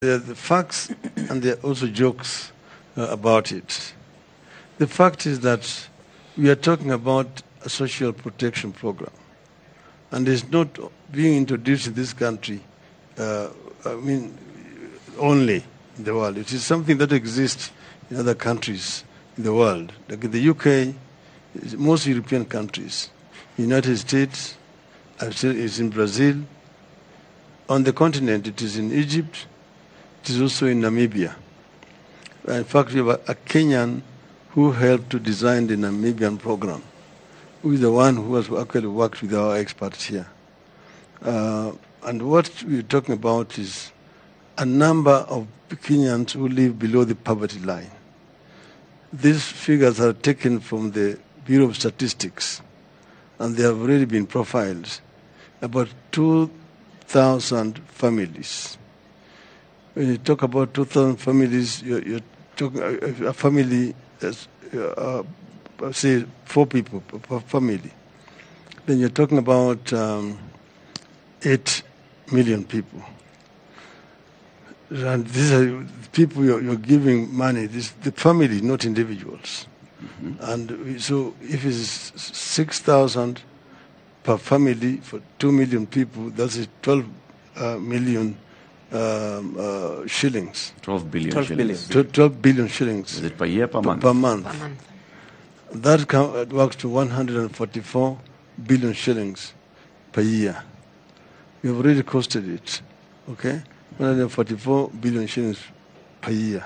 There are the facts and there are also jokes about it. The fact is that we are talking about a social protection program, and it's not being introduced in this country, only in the world. It is something that exists in other countries in the world, like in the UK, most European countries, United States, it's in Brazil. On the continent, it is in Egypt. It is also in Namibia. In fact, we have a Kenyan who helped to design the Namibian program, who is the one who has actually worked with our experts here. And what we're talking about is a number of Kenyans who live below the poverty line. These figures are taken from the Bureau of Statistics, and they have already been profiled. About 2,000 families. When you talk about 2,000 families, you're talking a family, say 4 people per family. Then you're talking about 8 million people. And these are people you're giving money. The family, not individuals. Mm-hmm. And so if it's 6,000 per family for 2 million people, that's 12 million shillings. 12 billion shillings. 12 billion shillings. Is it per year, per month? Per month. That works to 144 billion shillings per year. We've already costed it, okay? 144 billion shillings per year.